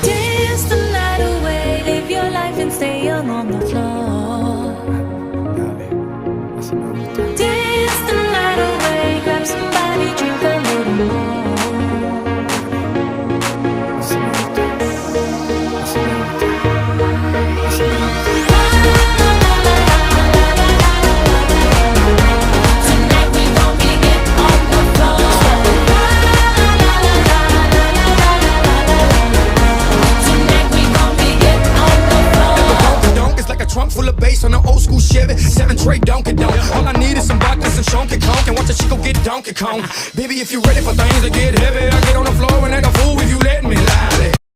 Dance the night away, live your life and stay young on the floor. Dance the night away, grab somebody, drink a little more. Tonight we gon' get on the floor. Tonight we gon' get on the floor. Donk is like a trunk full of bass on an old school Chevy 7 tray Donkey Donk. All I need is some vodka, some Shonky Conk, and watch a chico get Donkey Kong. Baby, if you ready for things to get heavy, I get on the floor and act a fool if you let me lie.